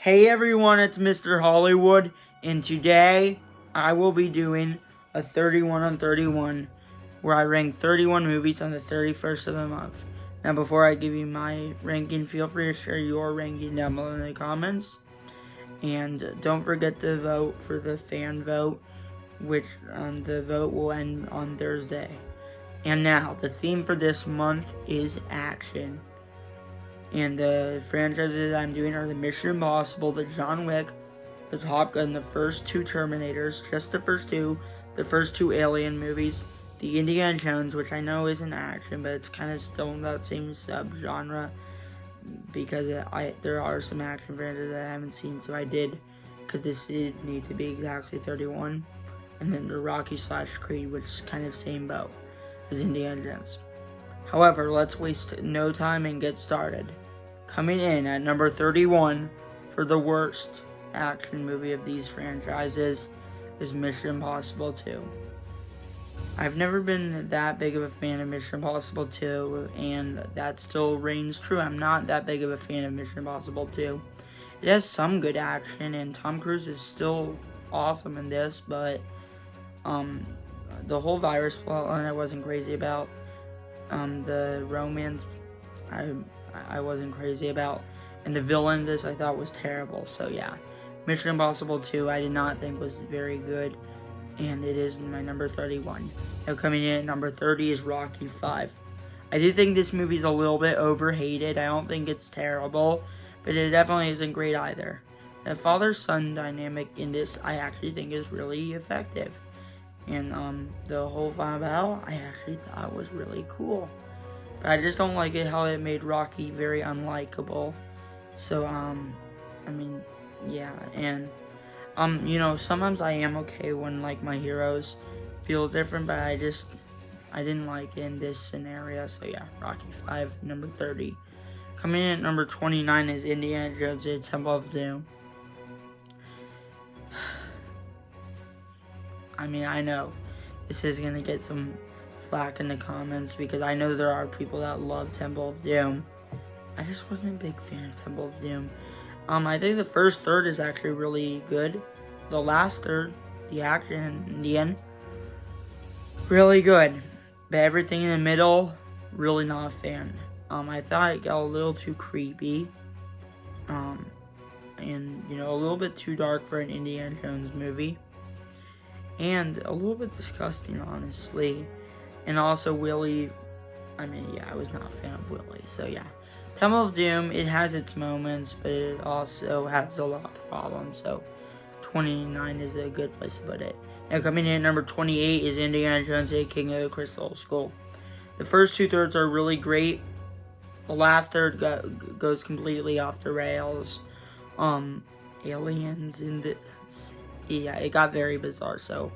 Hey everyone, it's Mr. Hollywood, and today I will be doing a 31 on 31, where I rank 31 movies on the 31st of the month. Now before I give you my ranking, feel free to share your ranking down below in the comments. And don't forget to vote for the fan vote, which the vote will end on Thursday. And now, the theme for this month is action. And the franchises I'm doing are the Mission Impossible, the John Wick, the Top Gun, the first two Terminators, just the first two Alien movies, the Indiana Jones, which I know isn't action, but it's kind of still in that same sub-genre, because there are some action franchises that I haven't seen, so I did, because this did need to be exactly 31, and then the Rocky / Creed, which is kind of same boat as Indiana Jones. However, let's waste no time and get started. Coming in at number 31 for the worst action movie of these franchises is Mission Impossible 2. I've never been that big of a fan of Mission Impossible 2, and that still reigns true. I'm not that big of a fan of Mission Impossible 2. It has some good action, and Tom Cruise is still awesome in this, but the whole virus plotline I wasn't crazy about. The romance I wasn't crazy about, and the villain this I thought was terrible. So yeah, Mission Impossible 2 I did not think was very good, and it is my number 31. Now coming in at number 30 is Rocky 5. I do think this movie's a little bit overhated. I don't think it's terrible, but it definitely isn't great either. The father-son dynamic in this I actually think is really effective. And the whole final battle I actually thought was really cool. But I just don't like it how it made Rocky very unlikable. So I mean, yeah, and sometimes I am okay when like my heroes feel different, but I didn't like it in this scenario. So yeah, Rocky 5, number 30. Coming in at number 29 is Indiana Jones and the Temple of Doom. I mean, I know this is gonna get some flack in the comments because I know there are people that love Temple of Doom. I just wasn't a big fan of Temple of Doom. I think the first third is actually really good. The last third, the action in the end, really good. But everything in the middle, really not a fan. I thought it got a little too creepy. And a little bit too dark for an Indiana Jones movie. And a little bit disgusting, honestly. And also Willie, I was not a fan of Willie. So yeah, Temple of Doom, it has its moments, but it also has a lot of problems. So 29 is a good place to put it. Now coming in at number 28 is Indiana Jones and King of the Crystal Skull. The first two thirds are really great. The last third goes completely off the rails. Aliens in this. Yeah, it got very bizarre. So,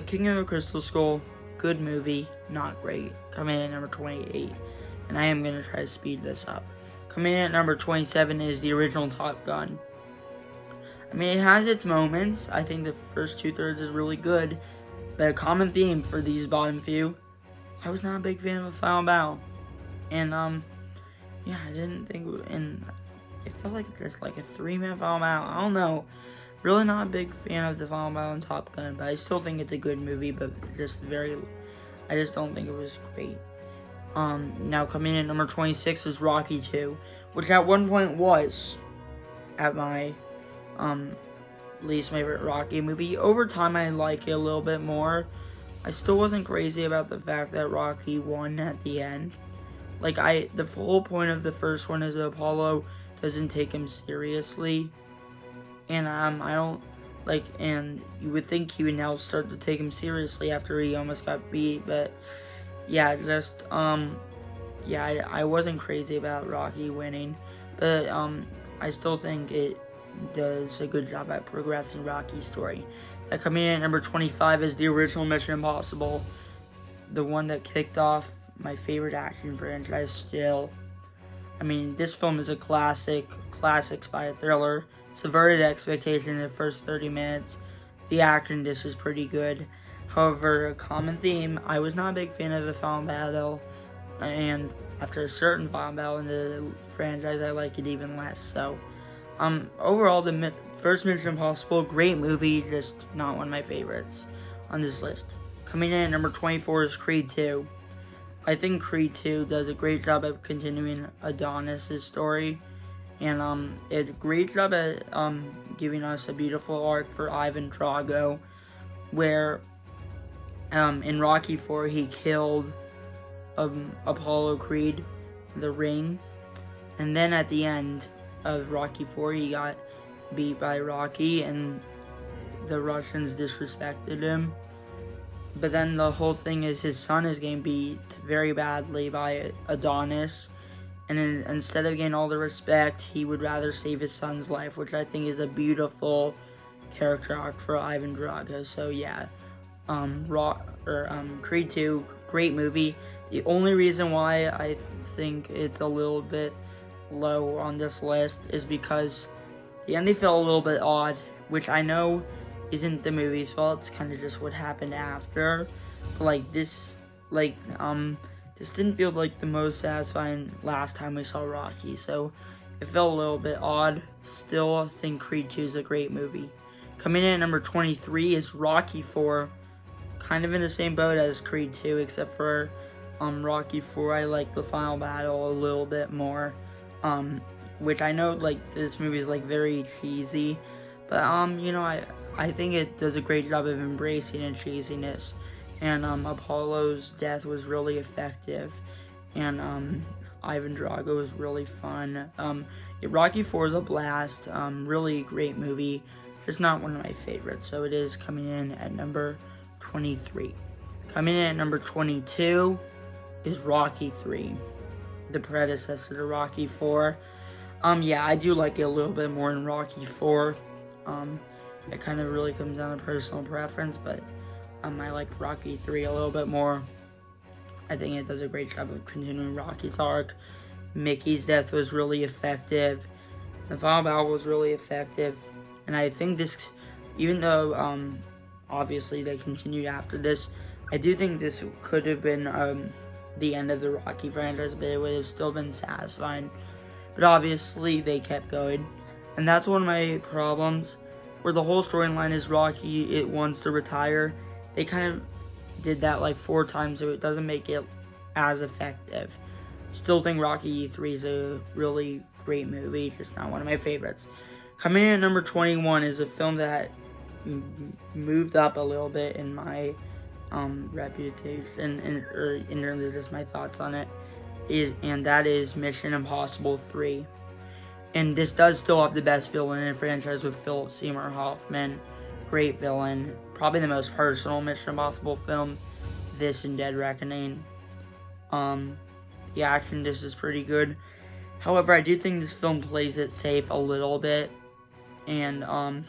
King of the Crystal Skull, good movie, not great. Coming in at number 28, and I am gonna try to speed this up. Coming in at number 27 is the original Top Gun. I mean, it has its moments. I think the first two thirds is really good, but a common theme for these bottom few, I was not a big fan of the final battle, and yeah, I didn't think, and it felt like just like a 3-minute final battle. I don't know. Really not a big fan of the final battle in Top Gun, but I still think it's a good movie, but I just don't think it was great. Now coming in at number 26 is Rocky 2, which at one point was at my least favorite Rocky movie. Over time I like it a little bit more. I still wasn't crazy about the fact that Rocky won at the end. Like the whole point of the first one is that Apollo doesn't take him seriously. And I don't like, and you would think he would now start to take him seriously after he almost got beat, but yeah, just I wasn't crazy about Rocky winning, but I still think it does a good job at progressing Rocky's story. Now coming in at number 25 is the original Mission Impossible, the one that kicked off my favorite action franchise still. I mean, this film is a classic spy thriller. Subverted expectations in the first 30 minutes. The action, this is pretty good. However, a common theme, I was not a big fan of the final battle, and after a certain final battle in the franchise, I like it even less. So, Overall, the first Mission Impossible, great movie, just not one of my favorites on this list. Coming in at number 24 is Creed 2. I think Creed 2 does a great job of continuing Adonis' story, and it's a great job at giving us a beautiful arc for Ivan Drago, where in Rocky 4 he killed Apollo Creed, the ring, and then at the end of Rocky 4 he got beat by Rocky and the Russians disrespected him. But then the whole thing is his son is getting beat very badly by Adonis, and instead of getting all the respect, he would rather save his son's life, which I think is a beautiful character arc for Ivan Drago. So yeah, Creed 2, great movie. The only reason why I think it's a little bit low on this list is because the ending felt a little bit odd, which I know isn't the movie's fault. It's kind of just what happened after. But this didn't feel like the most satisfying last time we saw Rocky, so it felt a little bit odd. Still, I think Creed 2 is a great movie. Coming in at number 23 is Rocky 4. Kind of in the same boat as Creed 2, except for Rocky 4, I like the final battle a little bit more. Which I know, this movie is, very cheesy. But, I think it does a great job of embracing its cheesiness. And, Apollo's death was really effective. And, Ivan Drago was really fun. Rocky 4 is a blast. Really great movie. Just not one of my favorites. So it is coming in at number 23. Coming in at number 22 is Rocky 3. The predecessor to Rocky 4. Yeah, I do like it a little bit more in Rocky 4. It kind of really comes down to personal preference, but I like Rocky 3 a little bit more. I think it does a great job of continuing Rocky's arc. Mickey's death was really effective. The final battle was really effective. And I think this, even though obviously they continued after this, I do think this could have been the end of the Rocky franchise, but it would have still been satisfying. But obviously they kept going. And that's one of my problems, where the whole storyline is Rocky, it wants to retire. They kind of did that 4 times, so it doesn't make it as effective. Still think Rocky 3 is a really great movie, just not one of my favorites. Coming in at number 21 is a film that moved up a little bit in my reputation, in terms of just my thoughts on it, and that is Mission Impossible 3. And this does still have the best villain in the franchise with Philip Seymour Hoffman. Great villain. Probably the most personal Mission Impossible film. This and Dead Reckoning. The action in this is pretty good. However, I do think this film plays it safe a little bit. And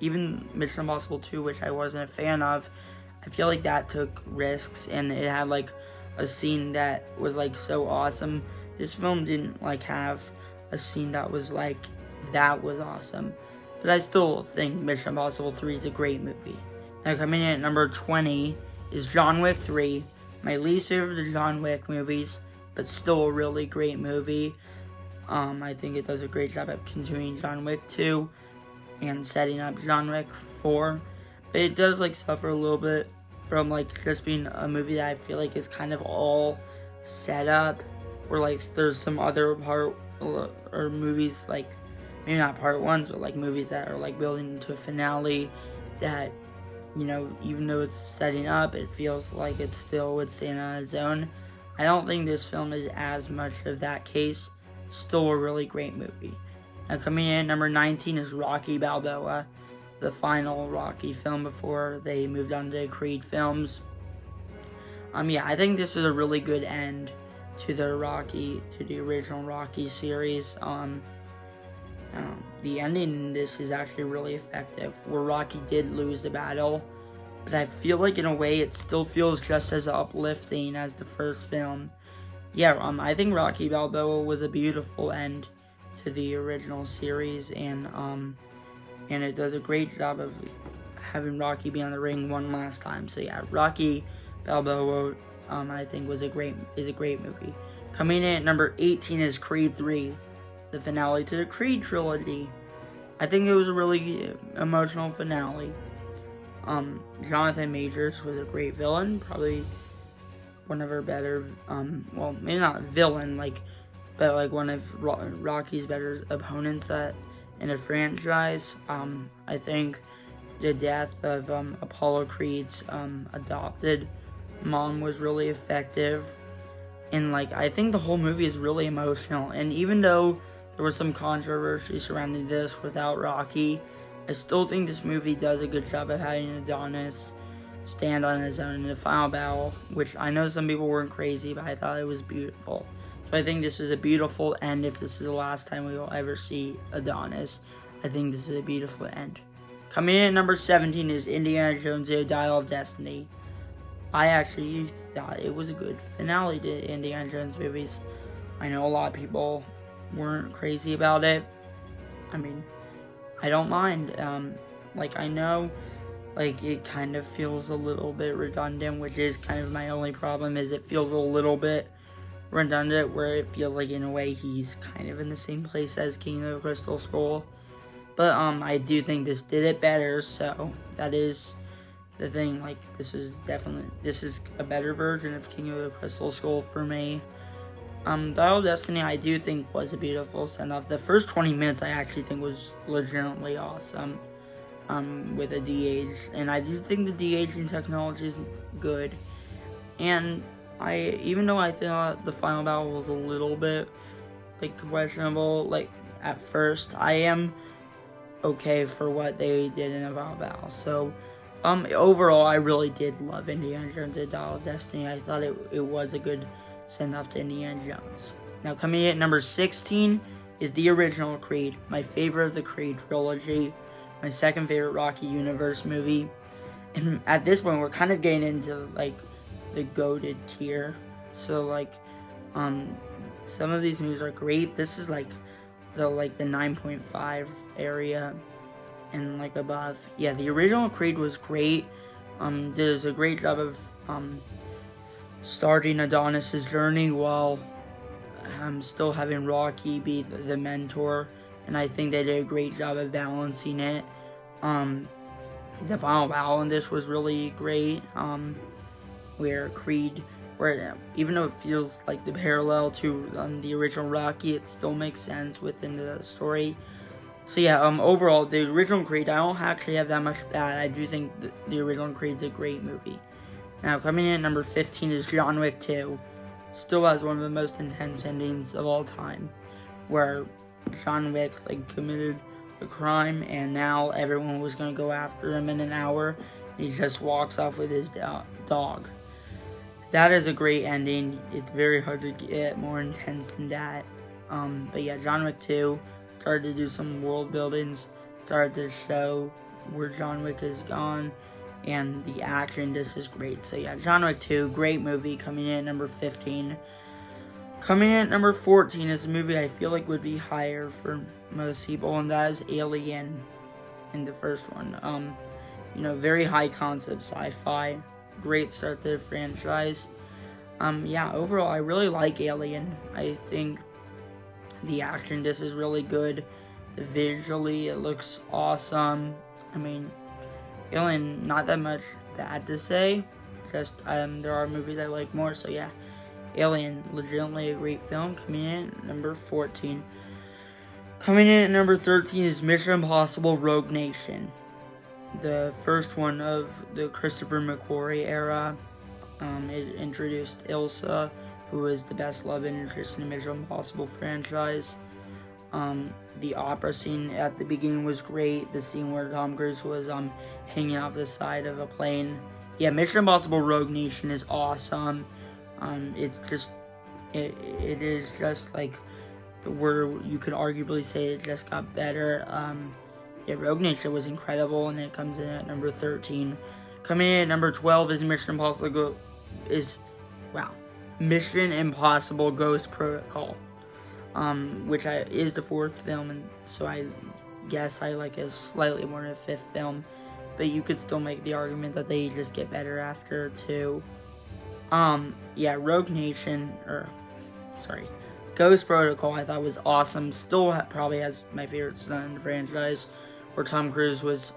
even Mission Impossible 2, which I wasn't a fan of, I feel like that took risks. And it had a scene that was so awesome. This film didn't have a scene that was awesome. But I still think Mission Impossible 3 is a great movie. Now coming in at number 20 is John Wick 3. My least favorite of the John Wick movies, but still a really great movie. I think it does a great job of continuing John Wick 2 and setting up John Wick 4. But it does suffer a little bit from just being a movie that I feel is kind of all set up. Where there's some other part or movies maybe not part ones, but movies that are building into a finale that, even though it's setting up, it feels like it still would stand on its own. I don't think this film is as much of that case. Still a really great movie. Now coming in at number 19 is Rocky Balboa, the final Rocky film before they moved on to Creed films. Yeah, I think this was a really good end to the original Rocky series. The ending in this is actually really effective, where Rocky did lose the battle, but I feel in a way it still feels just as uplifting as the first film. Yeah, I think Rocky Balboa was a beautiful end to the original series, and it does a great job of having Rocky be on the ring one last time. So yeah, Rocky Balboa, I think is a great movie. Coming in at number 18 is Creed 3, the finale to the Creed trilogy. I think it was a really emotional finale. Jonathan Majors was a great villain, probably one of our better, well, maybe not villain, but like one of Rocky's better opponents in a franchise. I think the death of Apollo Creed's adopted mom was really effective, and I think the whole movie is really emotional. And even though there was some controversy surrounding this without Rocky, I still think this movie does a good job of having Adonis stand on his own in the final battle, which I know some people weren't crazy, but I thought it was beautiful. So I think this is a beautiful end. If this is the last time we will ever see Adonis, I think this is a beautiful end. Coming in at number 17 is Indiana Jones and the Dial of Destiny. I actually thought it was a good finale to Indiana Jones movies. I know a lot of people weren't crazy about it. I mean, I don't mind. I know, it kind of feels a little bit redundant, which is kind of my only problem, is it feels a little bit redundant, where it feels like in a way he's kind of in the same place as King of the Crystal Skull. But I do think this did it better, so that is the thing. This is a better version of King of the Crystal Skull for me. Dial of Destiny, I do think, was a beautiful send-off. The first 20 minutes I actually think was legitimately awesome, with a de-age. And I do think the de-aging technology is good. And even though I thought the final battle was a little bit, questionable, at first, I am okay for what they did in the final battle. So, overall, I really did love Indiana Jones and Dial of Destiny. I thought it was a good send off to Indiana Jones. Now, coming in at number 16 is the original Creed, my favorite of the Creed trilogy, my second favorite Rocky Universe movie. And at this point, we're kind of getting into the goated tier. So some of these movies are great. This is the 9.5 area and above. Yeah, the original Creed was great. Does a great job of starting Adonis' journey while still having Rocky be the mentor, and I think they did a great job of balancing it. The final battle in this was really great, where even though it feels like the parallel to the original Rocky, it still makes sense within the story. So yeah, overall, the original Creed, I don't actually have that much bad. I do think the original Creed's a great movie. Now, coming in at number 15 is John Wick 2. Still has one of the most intense endings of all time, where John Wick committed a crime, and now everyone was going to go after him in an hour. He just walks off with his dog. That is a great ending. It's very hard to get more intense than that. But yeah, John Wick 2 started to do some world buildings, started to show where John Wick has gone, and the action, this is great. So yeah, John Wick 2, great movie, coming in at number 15. Coming in at number 14 is a movie I feel like would be higher for most people, and that is Alien, in the first one. Very high concept sci-fi, great start to the franchise. Yeah, overall, I really like Alien. I think the action, this is really good. Visually, it looks awesome. I mean, Alien, not that much bad to say. Just, there are movies I like more, so yeah. Alien, legitimately a great film, coming in at number 14. Coming in at number 13 is Mission Impossible Rogue Nation. The first one of the Christopher McQuarrie era. It introduced Ilsa, who is the best love interest in the Mission Impossible franchise. The opera scene at the beginning was great. The scene where Tom Cruise was hanging off the side of a plane. Yeah, Mission Impossible Rogue Nation is awesome. It is just where you could arguably say it just got better. Yeah, Rogue Nation was incredible, and it comes in at number 13. Coming in at number 12 is Mission Impossible Ghost Protocol, which is the fourth film, and so I guess I like it slightly more than the fifth film, but you could still make the argument that they just get better after two. Yeah, Ghost Protocol I thought was awesome. Still probably has my favorite stunt in the franchise, where Tom Cruise was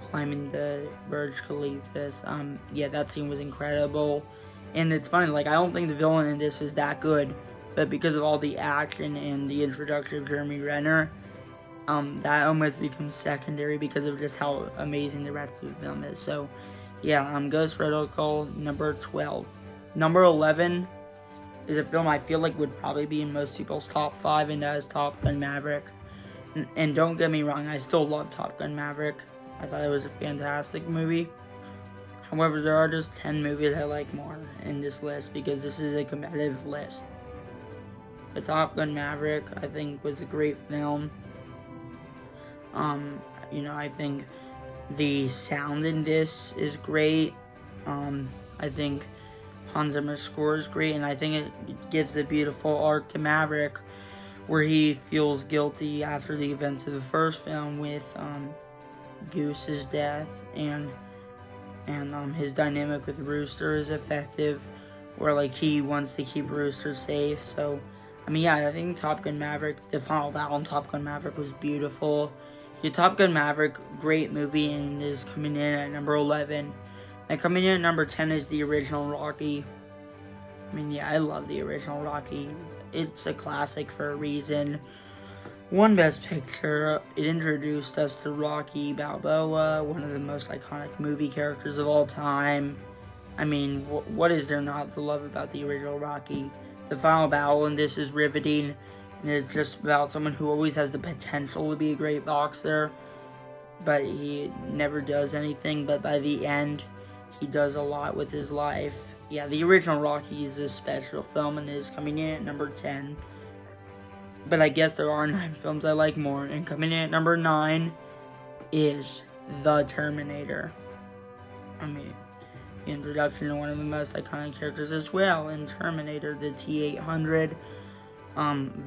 climbing the Burj Khalifa. Yeah, that scene was incredible. And it's funny, like, I don't think the villain in this is that good, but because of all the action and the introduction of Jeremy Renner, that almost becomes secondary because of just how amazing the rest of the film is. So, yeah, Ghost Protocol, number 12. Number 11 is a film I feel like would probably be in most people's top 5, and that is Top Gun Maverick. And don't get me wrong, I still love Top Gun Maverick. I thought it was a fantastic movie. However, there are just 10 movies I like more in this list because this is a competitive list. But Top Gun Maverick, I think, was a great film. I think the sound in this is great. I think Hans Zimmer's score is great, and I think it gives a beautiful arc to Maverick, where he feels guilty after the events of the first film with Goose's death, and his dynamic with Rooster is effective, where like he wants to keep Rooster safe. So, I think Top Gun Maverick, the final battle in Top Gun Maverick was beautiful. Top Gun Maverick, great movie, and is coming in at number 11. And coming in at number 10 is the original Rocky. I love the original Rocky. It's a classic for a reason. Won Best Picture. It introduced us to Rocky Balboa, one of the most iconic movie characters of all time. What is there not to love about the original Rocky? The final battle in this is riveting, and it's just about someone who always has the potential to be a great boxer, but he never does anything. But by the end, he does a lot with his life. Yeah, the original Rocky is a special film, and it is coming in at number 10. But I guess there are 9 films I like more, and coming in at number 9 is The Terminator. The introduction to one of the most iconic characters as well in Terminator, the T-800.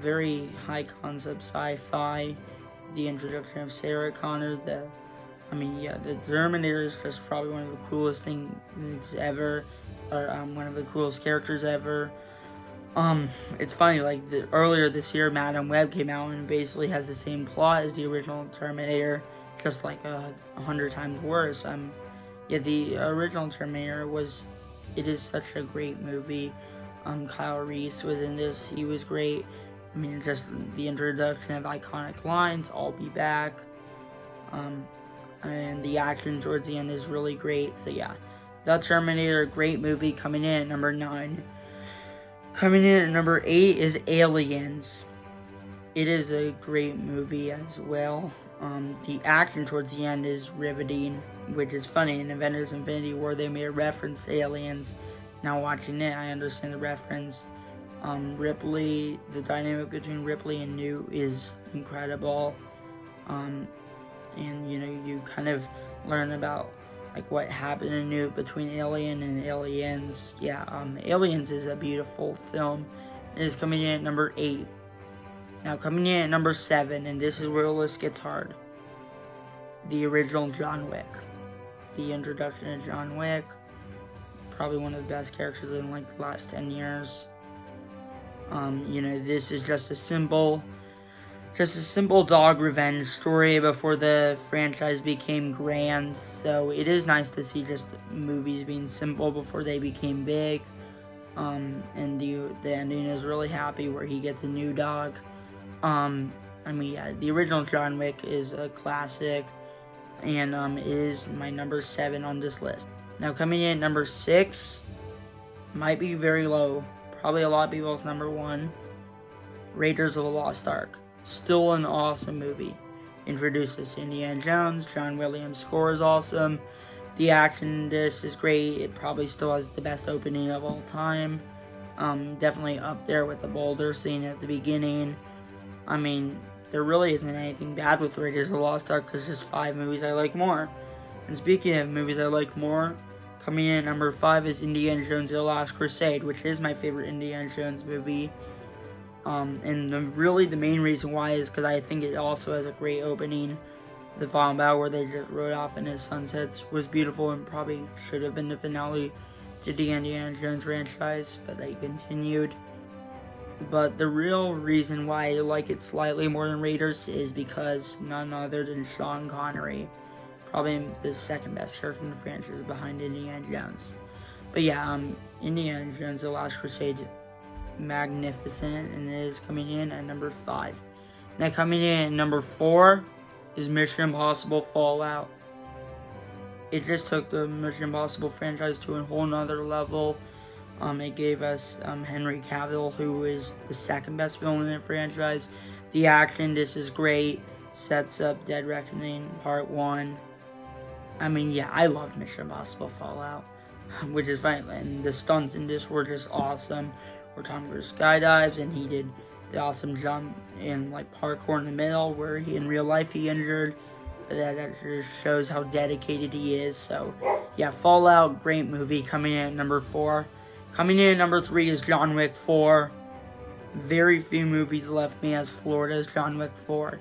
Very high concept sci-fi. The introduction of Sarah Connor. The Terminator is just probably one of the coolest things ever, or one of the coolest characters ever. It's funny, like, earlier this year, Madam Web came out and basically has the same plot as the original Terminator, just like 100 times worse. The original Terminator it is such a great movie. Kyle Reese was in this, he was great. Just the introduction of iconic lines, I'll be back. And the action towards the end is really great. So yeah, The Terminator, great movie, coming in at number 9. Coming in at number 8 is Aliens. It is a great movie as well. The action towards the end is riveting, which is funny. In Avengers Infinity War, they made a reference to Aliens. Now watching it, I understand the reference. Ripley, the dynamic between Ripley and Newt is incredible. And you kind of learn about like what happened to Newt between Alien and Aliens. Aliens is a beautiful film. It is coming in at number 8. Now coming in at number 7, and this is where the list gets hard. The original John Wick. The introduction of John Wick. Probably one of the best characters in like the last 10 years. This is just a simple dog revenge story before the franchise became grand. So it is nice to see just movies being simple before they became big. And the ending is really happy where he gets a new dog. The original John Wick is a classic, and it is my number 7 on this list. Now coming in at number 6, might be very low, probably a lot of people's number 1, Raiders of the Lost Ark. Still an awesome movie. Introduces Indiana Jones. John Williams' score is awesome. The action in this is great. It probably still has the best opening of all time. Definitely up there with the boulder scene at the beginning. There really isn't anything bad with Raiders of the Lost Ark. There's just 5 movies I like more. And speaking of movies I like more, coming in at number 5 is Indiana Jones and the Last Crusade, which is my favorite Indiana Jones movie. And the main reason why is because I think it also has a great opening. The final battle where they just rode off into sunsets was beautiful and probably should have been the finale to the Indiana Jones franchise, but they continued. But the real reason why I like it slightly more than Raiders is because none other than Sean Connery, probably the second best character in the franchise behind Indiana Jones. But yeah, Indiana Jones: The Last Crusade, magnificent, and it is coming in at number 5. Now coming in at number 4 is Mission Impossible Fallout. It just took the Mission Impossible franchise to a whole nother level. It gave us Henry Cavill, who is the second best villain in the franchise. The action, this is great. Sets up Dead Reckoning Part 1. I mean, yeah, I love Mission Impossible Fallout, which is fine. And the stunts in this were just awesome. Where Tom Cruise skydives, and he did the awesome jump in like parkour in the middle, where he in real life he injured. That just shows how dedicated he is. So, yeah, Fallout, great movie, coming in at number 4. Coming in at number 3 is John Wick 4. Very few movies left me as floored as John Wick 4.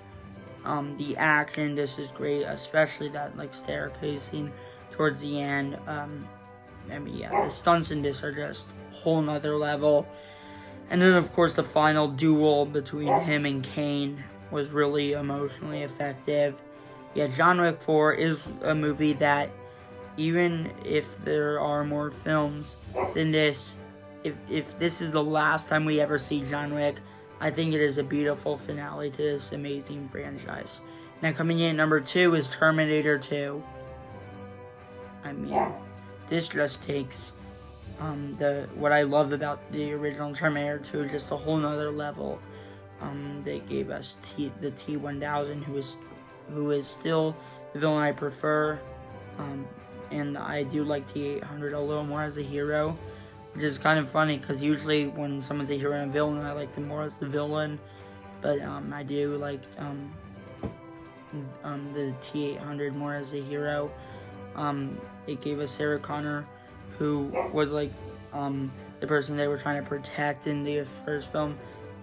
The action, this is great, especially that like staircase scene towards the end. I mean, yeah, the stunts in this are just a whole nother level. And then, of course, the final duel between him and Kane was really emotionally effective. Yeah, John Wick 4 is a movie that, even if there are more films than this, if this is the last time we ever see John Wick, I think it is a beautiful finale to this amazing franchise. Now coming in at number 2 is Terminator 2. I mean, this just takes what I love about the original Terminator 2 just a whole nother level. They gave us the T-1000, who is still the villain I prefer. And I do like T-800 a little more as a hero, which is kind of funny because usually when someone's a hero and a villain, I like them more as the villain. But I do like the T-800 more as a hero. It gave us Sarah Connor, who was like the person they were trying to protect in the first film,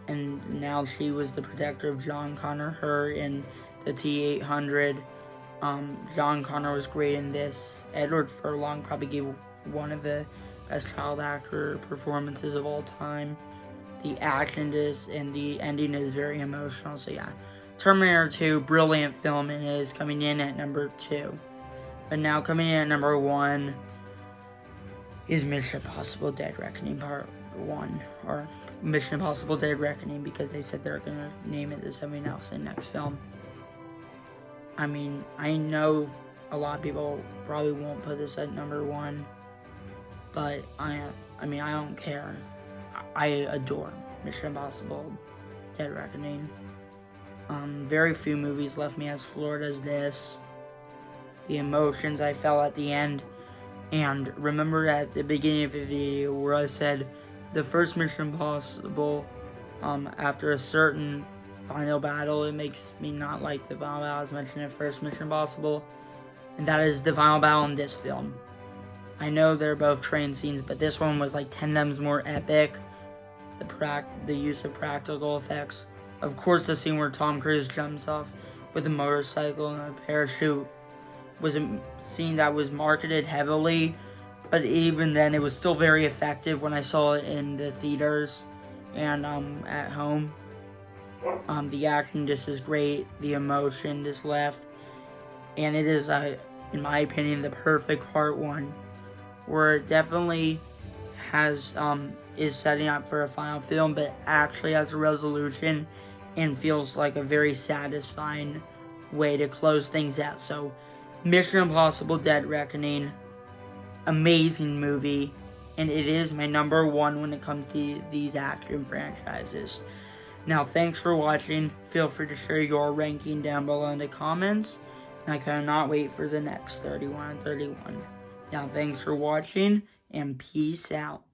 and now she was the protector of John Connor, her in the T-800. John Connor was great in this. Edward Furlong probably gave one of the best child actor performances of all time. The action is, and the ending is very emotional. So yeah, Terminator 2, brilliant film, and it is coming in at number 2. But now coming in at number 1 is Mission Impossible Dead Reckoning Part 1. Or Mission Impossible Dead Reckoning, because they said they're going to name it to something else in next film. I mean, I know a lot of people probably won't put this at number 1, but I mean, I don't care. I adore Mission Impossible Dead Reckoning. Very few movies left me as floored as this. The emotions I felt at the end. And remember at the beginning of the video where I said the first Mission Impossible, after a certain final battle, it makes me not like the final battle as mentioned in first Mission Impossible. And that is the final battle in this film. I know they're both train scenes, but this one was like 10 times more epic. The use of practical effects. Of course, the scene where Tom Cruise jumps off with a motorcycle and a parachute was a scene that was marketed heavily, but even then it was still very effective when I saw it in the theaters and at home. The action just is great, the emotion just left, and it is, in my opinion, the perfect part 1, where it definitely has is setting up for a final film, but actually has a resolution and feels like a very satisfying way to close things out. So, Mission Impossible Dead Reckoning, amazing movie, and it is my number 1 when it comes to these action franchises. Now, thanks for watching. Feel free to share your ranking down below in the comments, and I cannot wait for the next 31 and 31. Now, thanks for watching, and peace out.